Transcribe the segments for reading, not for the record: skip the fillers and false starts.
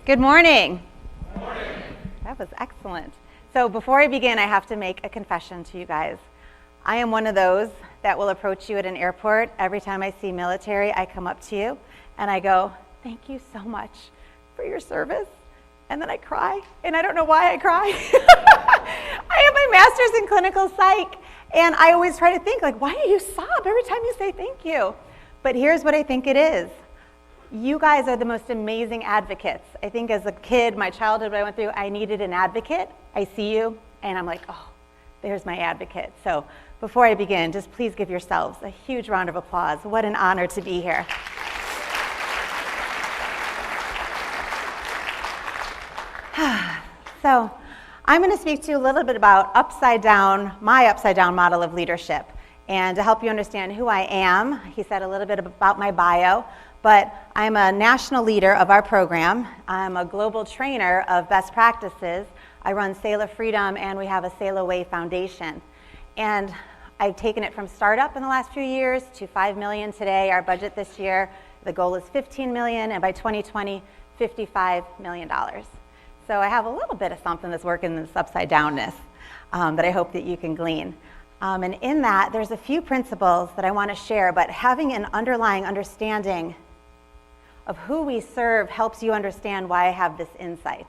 Good morning. Good morning. That was excellent. So before I begin, I have to make a confession to you guys. I am one of those that will approach you at an airport. Every time I see military, I come up to you and I go, thank you so much for your service. And then I cry, and I don't know why I cry. I have my master's in clinical psych, and I always try to think, like, why do you sob every time you say thank you? But here's what I think it is. You guys are the most amazing advocates. I think as a kid, my childhood, what I went through, I needed an advocate. I see you, and I'm like, oh, there's my advocate. So before I begin, just please give yourselves a huge round of applause. What an honor to be here. So I'm going to speak to you a little bit about my upside down model of leadership. And to help you understand who I am, he said a little bit about my bio, but I'm a national leader of our program. I'm a global trainer of best practices. I run Sail of Freedom, and we have a Sail Away Foundation. And I've taken it from startup in the last few years to 5 million today. Our budget this year, the goal is 15 million, and by 2020, $55 million. So I have a little bit of something that's working in this upside downness that I hope that you can glean. And in that, there's a few principles that I want to share, but having an underlying understanding of who we serve helps you understand why I have this insight.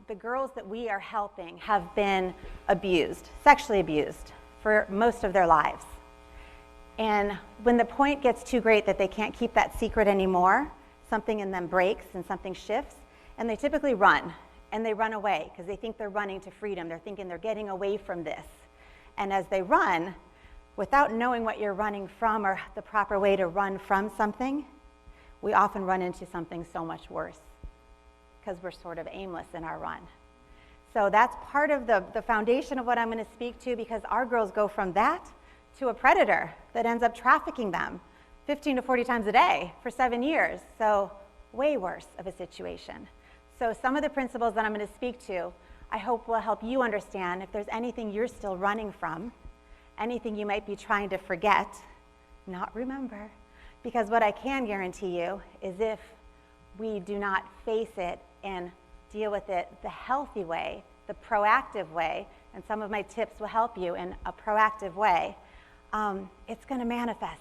The girls that we are helping have been abused, sexually abused, for most of their lives. And when the point gets too great that they can't keep that secret anymore, something in them breaks and something shifts, and they typically run, and they run away because they think they're running to freedom. They're thinking they're getting away from this. And as they run, without knowing what you're running from or the proper way to run from something, we often run into something so much worse because we're sort of aimless in our run. So that's part of the foundation of what I'm going to speak to, because our girls go from that to a predator that ends up trafficking them 15 to 40 times a day for 7 years. So way worse of a situation. So some of the principles that I'm going to speak to, I hope will help you understand if there's anything you're still running from, anything you might be trying to forget, not remember. Because what I can guarantee you is if we do not face it and deal with it the healthy way, the proactive way, and some of my tips will help you in a proactive way, it's going to manifest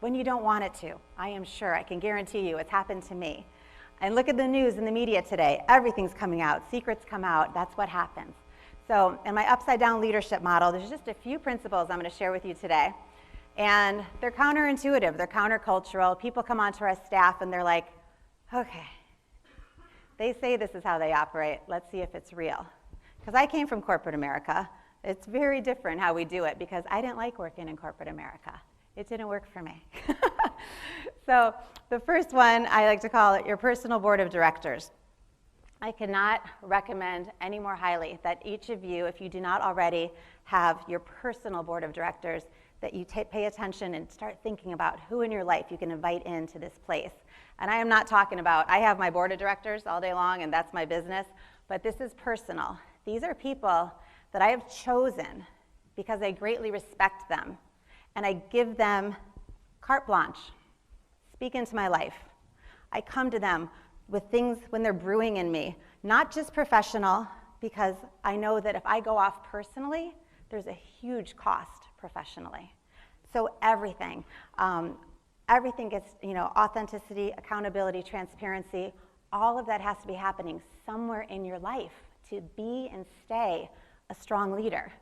when you don't want it to. I am sure. I can guarantee you it's happened to me. And look at the news and the media today. Everything's coming out. Secrets come out. That's what happens. So in my upside down leadership model, there's just a few principles I'm going to share with you today. And they're counterintuitive. They're countercultural. People come onto our staff and they're like, okay, they say this is how they operate. Let's see if it's real. Because I came from corporate America. It's very different how we do it because I didn't like working in corporate America. It didn't work for me. So the first one, I like to call it your personal board of directors. I cannot recommend any more highly that each of you, if you do not already have your personal board of directors, that you pay attention and start thinking about who in your life you can invite into this place. And I am not talking about, I have my board of directors all day long and that's my business, but this is personal. These are people that I have chosen because I greatly respect them. And I give them carte blanche. Speak into my life. I come to them with things when they're brewing in me, not just professional, because I know that if I go off personally, there's a huge cost professionally. So everything gets, authenticity, accountability, transparency, all of that has to be happening somewhere in your life to be and stay a strong leader.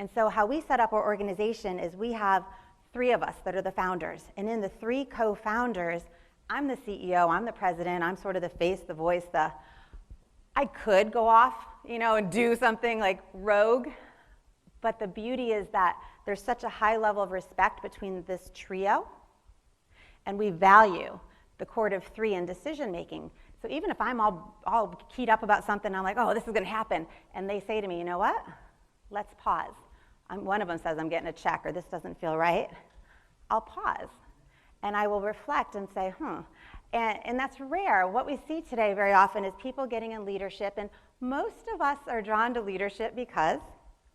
And so how we set up our organization is we have 3 of us that are the founders. And in the 3 co-founders, I'm the CEO, I'm the president, I'm sort of the face, the voice, I could go off, and do something like rogue. But the beauty is that there's such a high level of respect between this trio, and we value the cord of 3 in decision making. So even if I'm all keyed up about something, I'm like, oh, this is going to happen. And they say to me, you know what? Let's pause. One of them says, I'm getting a check, or this doesn't feel right. I'll pause, and I will reflect and say, And that's rare. What we see today very often is people getting in leadership, and most of us are drawn to leadership because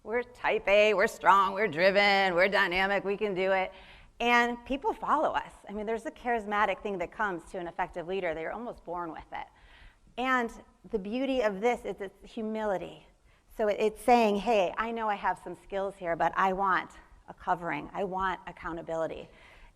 we're type A, we're strong, we're driven, we're dynamic, we can do it. And people follow us. I mean, there's a charismatic thing that comes to an effective leader. They're almost born with it. And the beauty of this is its humility. So it's saying, hey, I know I have some skills here, but I want a covering. I want accountability.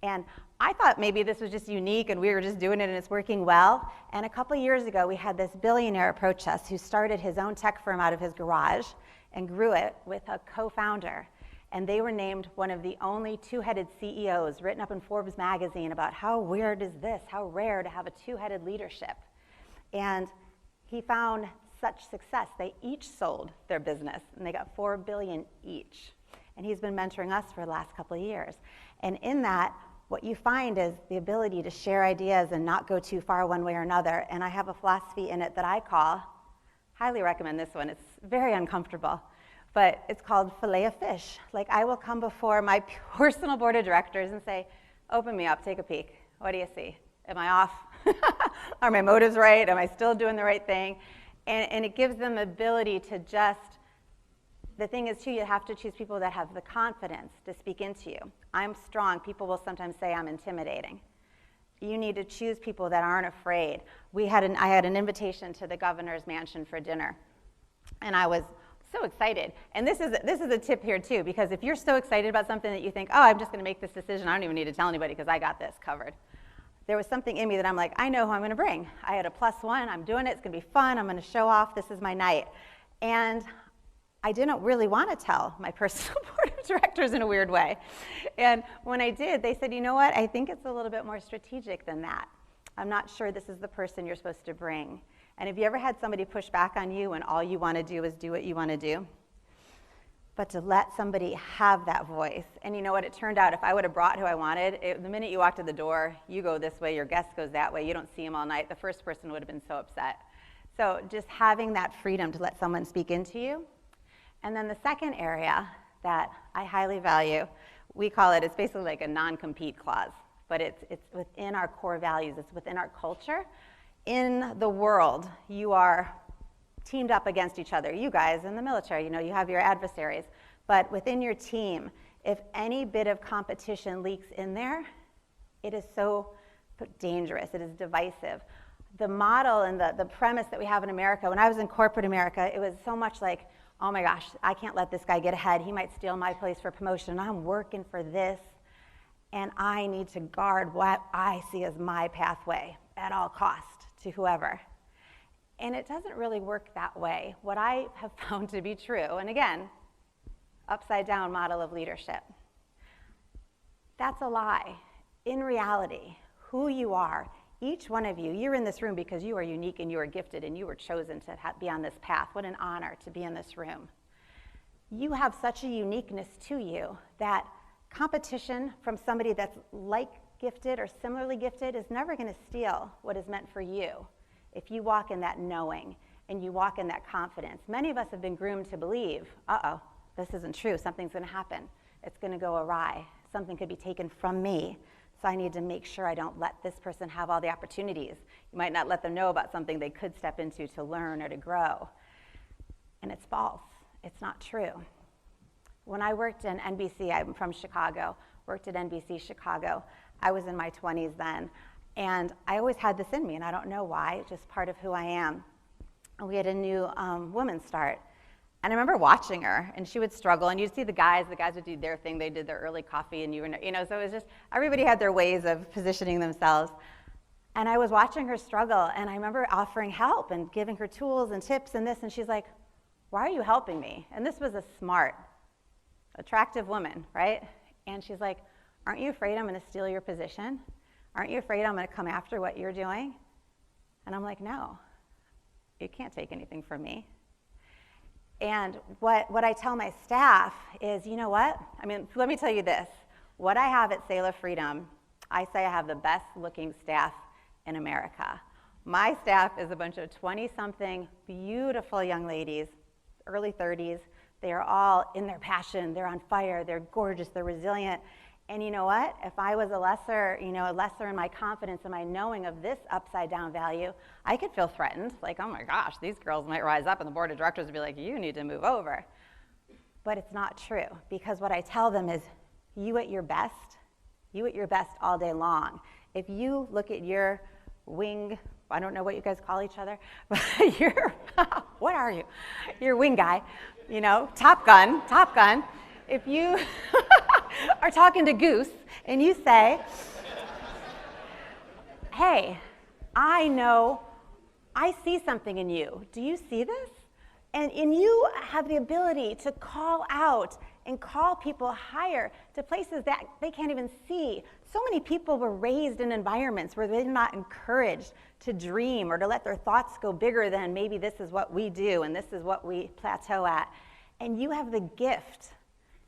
And I thought maybe this was just unique and we were just doing it and it's working well. And a couple years ago, we had this billionaire approach us who started his own tech firm out of his garage and grew it with a co-founder. And they were named one of the only two-headed CEOs written up in Forbes magazine about how weird is this, how rare to have a two-headed leadership. And he found such success. They each sold their business and they got $4 billion each. And he's been mentoring us for the last couple of years. And in that, what you find is the ability to share ideas and not go too far one way or another. And I have a philosophy in it that I call, highly recommend this one, it's very uncomfortable, but it's called fillet of fish. Like, I will come before my personal board of directors and say, open me up, take a peek. What do you see? Am I off? Are my motives right? Am I still doing the right thing? And it gives them the ability to just, the thing is too, you have to choose people that have the confidence to speak into you. I'm strong. People will sometimes say I'm intimidating. You need to choose people that aren't afraid. I had an invitation to the governor's mansion for dinner, and I was so excited. And this is a tip here too, because if you're so excited about something that you think, oh, I'm just going to make this decision, I don't even need to tell anybody because I got this covered. There was something in me that I'm like, I know who I'm going to bring. I had a +1. I'm doing it. It's going to be fun. I'm going to show off. This is my night. And I didn't really want to tell my personal board of directors in a weird way. And when I did, they said, you know what? I think it's a little bit more strategic than that. I'm not sure this is the person you're supposed to bring. And have you ever had somebody push back on you when all you want to do is do what you want to do? But to let somebody have that voice. And you know what? It turned out if I would have brought who I wanted, the minute you walked to the door, you go this way, your guest goes that way, you don't see them all night, the first person would have been so upset. So just having that freedom to let someone speak into you. And then the second area that I highly value, we call it, it's basically like a non-compete clause, but it's within our core values, it's within our culture. In the world, you are teamed up against each other. You guys in the military, you know, you have your adversaries. But within your team, if any bit of competition leaks in there, it is so dangerous, it is divisive. The model and the premise that we have in America, when I was in corporate America, it was so much like, oh my gosh, I can't let this guy get ahead. He might steal my place for promotion. I'm working for this, and I need to guard what I see as my pathway at all cost to whoever. And it doesn't really work that way. What I have found to be true, and again, upside down model of leadership, that's a lie. In reality, who you are, each one of you, you're in this room because you are unique and you are gifted and you were chosen to be on this path. What an honor to be in this room. You have such a uniqueness to you that competition from somebody that's like gifted or similarly gifted is never going to steal what is meant for you if you walk in that knowing and you walk in that confidence. Many of us have been groomed to believe, uh-oh, this isn't true. Something's going to happen. It's going to go awry. Something could be taken from me. So I need to make sure I don't let this person have all the opportunities. You might not let them know about something they could step into to learn or to grow. And it's false. It's not true. When I worked in NBC, I'm from Chicago, worked at NBC Chicago. I was in my 20s then. And I always had this in me, and I don't know why. It's just part of who I am. And we had a new woman start. And I remember watching her, and she would struggle, and you'd see the guys would do their thing, they did their early coffee, and so it was just, everybody had their ways of positioning themselves. And I was watching her struggle, and I remember offering help and giving her tools and tips and this, and she's like, why are you helping me? And this was a smart, attractive woman, right? And she's like, aren't you afraid I'm gonna steal your position? Aren't you afraid I'm gonna come after what you're doing? And I'm like, no, you can't take anything from me. And what I tell my staff is, you know what? I mean, let me tell you this. What I have at Sail of Freedom, I say I have the best looking staff in America. My staff is a bunch of 20-something beautiful young ladies, early 30s. They are all in their passion. They're on fire. They're gorgeous. They're resilient. And you know what? If I was a lesser in my confidence and my knowing of this upside down value, I could feel threatened. Like, oh my gosh, these girls might rise up and the board of directors would be like, you need to move over. But it's not true, because what I tell them is, you at your best all day long. If you look at your wing I don't know what you guys call each other, but you're, what are you? You're wing guy, you know, Top Gun. If you are talking to Goose and you say, hey, I see something in you. Do you see this? And you have the ability to call out and call people higher to places that they can't even see. So many people were raised in environments where they're not encouraged to dream or to let their thoughts go bigger than maybe this is what we do and this is what we plateau at. And you have the gift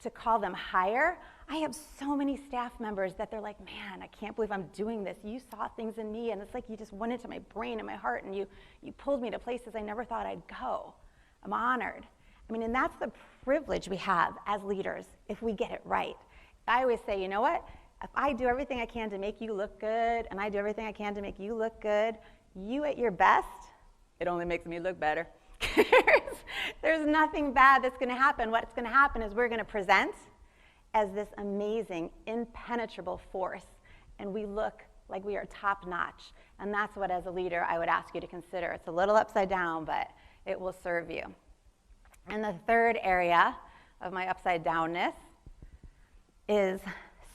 to call them higher. I have so many staff members that they're like, man, I can't believe I'm doing this. You saw things in me, and it's like you just went into my brain and my heart, and you pulled me to places I never thought I'd go. I'm honored. I mean, and that's the privilege we have as leaders if we get it right. I always say, you know what? If I do everything I can to make you look good, and I do everything I can to make you look good, you at your best, it only makes me look better. There's nothing bad that's going to happen. What's going to happen is we're going to present as this amazing, impenetrable force, and we look like we are top-notch. And that's what, as a leader, I would ask you to consider. It's a little upside down, but it will serve you. And the third area of my upside downness is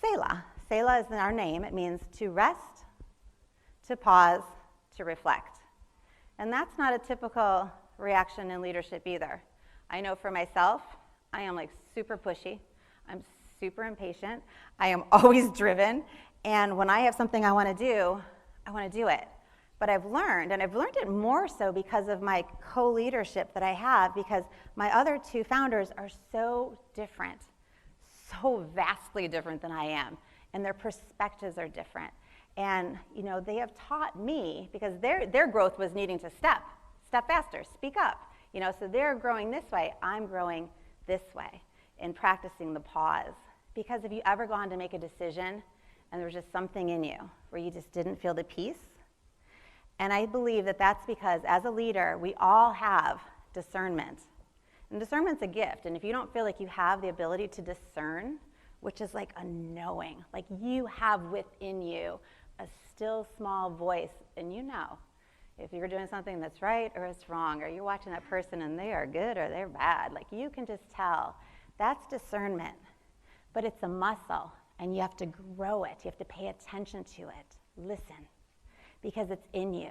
Selah. Selah is our name. It means to rest, to pause, to reflect. And that's not a typical reaction in leadership either. I know for myself, I am like super pushy. I'm super impatient. I am always driven. And when I have something I want to do it. But I've learned, and I've learned it more so because of my co-leadership that I have, because my other two founders are so different, so vastly different than I am, and their perspectives are different. And you know, they have taught me, because their growth was needing to step faster, speak up. You know, so they're growing this way, I'm growing this way in practicing the pause. Because have you ever gone to make a decision and there was just something in you where you just didn't feel the peace? And I believe that that's because as a leader, we all have discernment. And discernment's a gift. And if you don't feel like you have the ability to discern, which is like a knowing, like you have within you a still small voice, and you know if you're doing something that's right or it's wrong, or you're watching that person and they are good or they're bad, like you can just tell. That's discernment. But it's a muscle, and you have to grow it. You have to pay attention to it. Listen. Because it's in you,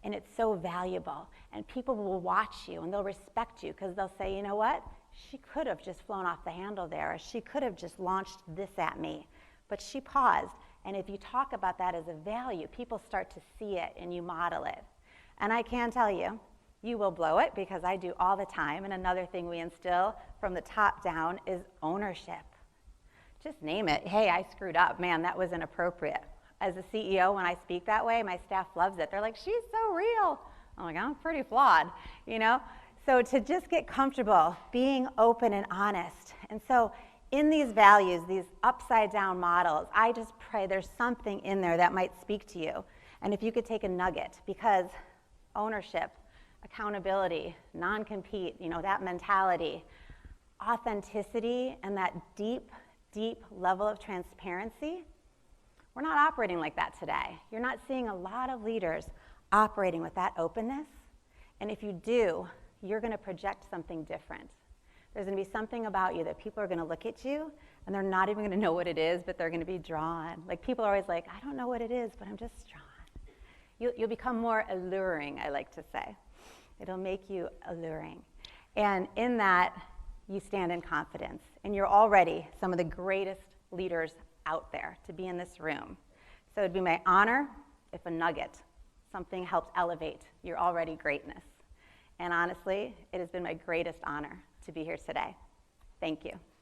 and it's so valuable, and people will watch you, and they'll respect you, because they'll say, you know what, she could have just flown off the handle there, or she could have just launched this at me, but she paused. And if you talk about that as a value, people start to see it, and you model it. And I can tell you, you will blow it, because I do all the time. And another thing we instill from the top down is ownership. Just name it. Hey, I screwed up. Man, that was inappropriate. As a CEO, when I speak that way, my staff loves it. They're like, she's so real. I'm like, I'm pretty flawed, you know? So to just get comfortable being open and honest. And so in these values, these upside down models, I just pray there's something in there that might speak to you. And if you could take a nugget, because ownership, accountability, non-compete, you know, that mentality, authenticity, and that deep, deep level of transparency, we're not operating like that today. You're not seeing a lot of leaders operating with that openness. And if you do, you're going to project something different. There's going to be something about you that people are going to look at you, and they're not even going to know what it is, but they're going to be drawn. Like, people are always like, I don't know what it is, but I'm just drawn. You'll become more alluring, I like to say. It'll make you alluring. And in that, you stand in confidence. And you're already some of the greatest leaders out there to be in this room. So it'd be my honor if a nugget, something helped elevate your already greatness. And honestly, it has been my greatest honor to be here today. Thank you.